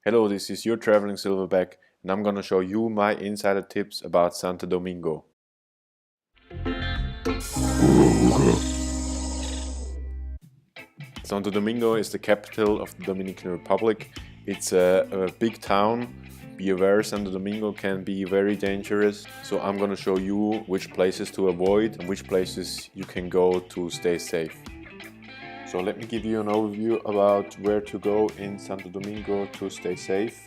Hello, this is your traveling Silverback, and I'm gonna show you my insider tips about Santo Domingo. Santo Domingo is the capital of the Dominican Republic. It's a big town. Be aware, Santo Domingo can be very dangerous, so I'm gonna show you which places to avoid and which places you can go to stay safe. So let me give you an overview about where to go in Santo Domingo to stay safe.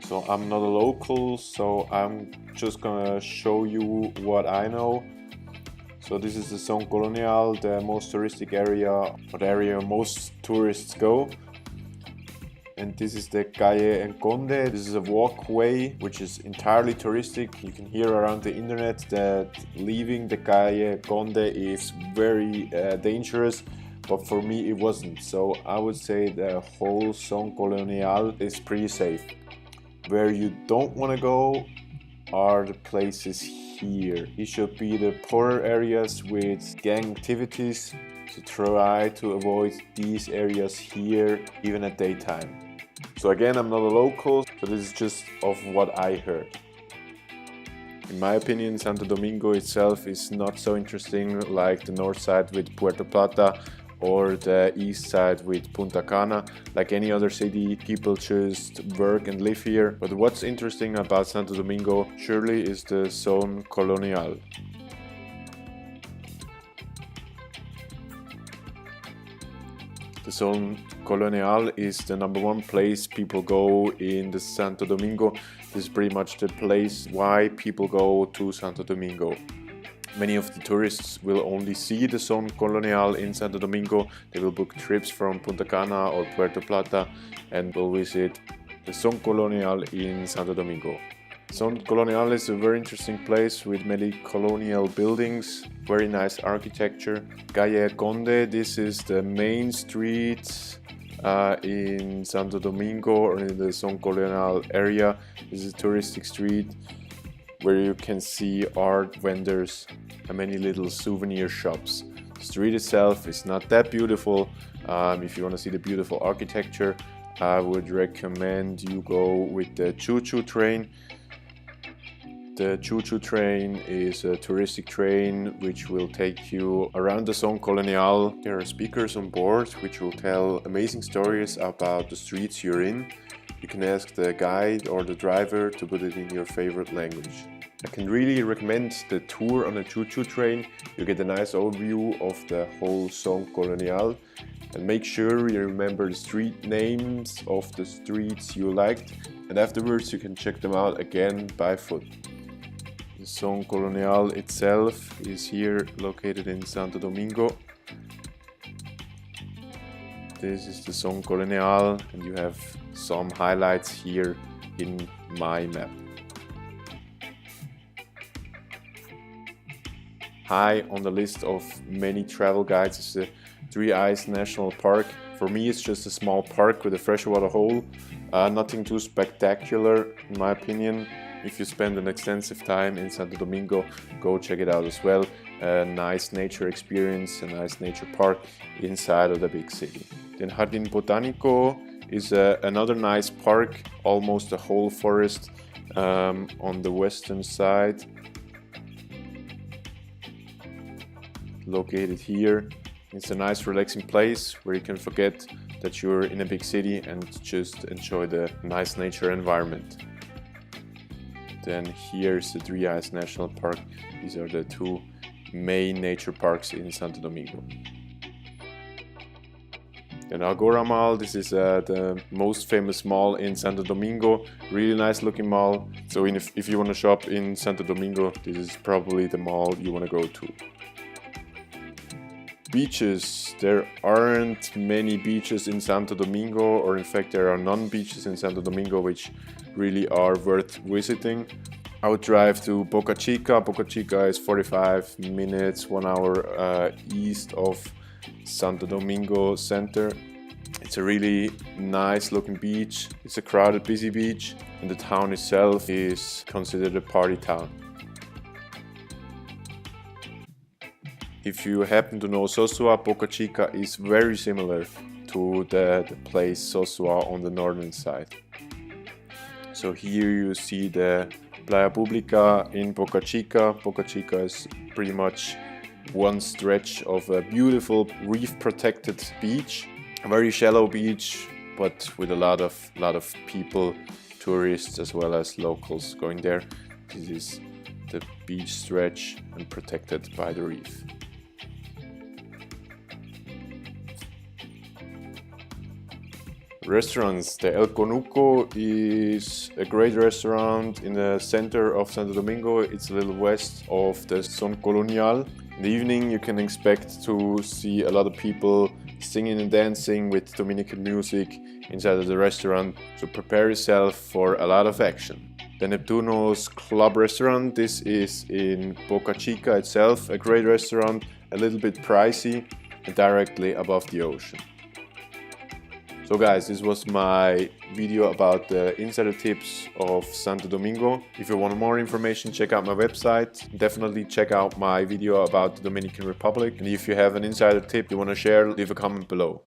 So I'm not a local, so I'm just gonna show you what I know. So this is the Zone Colonial, the most touristic area, or the area most tourists go. And this is the Calle El Conde. This is a walkway which is entirely touristic. You can hear around the internet that leaving the Calle El Conde is very dangerous, but for me it wasn't. So I would say the whole Zone Colonial is pretty safe. Where you don't want to go are the places here. These should be the poorer areas with gang activities. So try to avoid these areas here, even at daytime. So again, I'm not a local, so this is just of what I heard. In my opinion, Santo Domingo itself is not so interesting like the north side with Puerto Plata or the east side with Punta Cana. Like any other city, people just work and live here. But what's interesting about Santo Domingo surely is the Zone Colonial. The Zone Colonial is the #1 place people go in the Santo Domingo. This is pretty much the place why people go to Santo Domingo. Many of the tourists will only see the Zone Colonial in Santo Domingo. They will book trips from Punta Cana or Puerto Plata and will visit the Zone Colonial in Santo Domingo. Zone Colonial is a very interesting place with many colonial buildings, very nice architecture. Calle El Conde, this is the main street in Santo Domingo or in the Zone Colonial area. This is a touristic street where you can see art vendors and many little souvenir shops. The street itself is not that beautiful. If you want to see the beautiful architecture, I would recommend you go with the choochoo train. The choochoo train is a touristic train which will take you around the Zone Colonial. There are speakers on board which will tell amazing stories about the streets you're in. You can ask the guide or the driver to put it in your favorite language. I can really recommend the tour on a choo-choo train. You get a nice overview of the whole Zone Colonial, and make sure you remember the street names of the streets you liked, and afterwards you can check them out again by foot. The Zone Colonial itself is here located in Santo Domingo. This is the Zone Colonial, and you have some highlights here in my map. High on the list of many travel guides is the Three Eyes National Park. For me, it's just a small park with a freshwater hole. Nothing too spectacular in my opinion. If you spend an extensive time in Santo Domingo, go check it out as well. A nice nature experience, a nice nature park inside of the big city. Then Jardín Botánico is another nice park, almost a whole forest on the western side. Located here. It's a nice relaxing place where you can forget that you're in a big city and just enjoy the nice nature environment. Then here's the Three Eyes National Park. These are the two main nature parks in Santo Domingo. Then Agora Mall, this is the most famous mall in Santo Domingo. Really nice looking mall. So if you want to shop in Santo Domingo, this is probably the mall you want to go to. Beaches. There aren't many beaches in Santo Domingo, or in fact there are none beaches in Santo Domingo which really are worth visiting. I would drive to Boca Chica. Boca Chica is 45 minutes, 1 hour east of Santo Domingo center. It's a really nice looking beach. It's a crowded, busy beach, and the town itself is considered a party town. If you happen to know Sosua, Boca Chica is very similar to the place Sosua on the northern side. So here you see the Playa Publica in Boca Chica. Boca Chica is pretty much one stretch of a beautiful reef protected beach. A very shallow beach, but with a lot of people, tourists as well as locals going there. This is the beach stretch and protected by the reef. Restaurants. The El Conuco is a great restaurant in the center of Santo Domingo. It's a little west of the Zone Colonial. In the evening you can expect to see a lot of people singing and dancing with Dominican music inside of the restaurant, so prepare yourself for a lot of action. The Neptuno's Club Restaurant. This is in Boca Chica itself, a great restaurant, a little bit pricey and directly above the ocean. So guys, this was my video about the insider tips of Santo Domingo. If you want more information, check out my website. Definitely check out my video about the Dominican Republic. And if you have an insider tip you want to share, leave a comment below.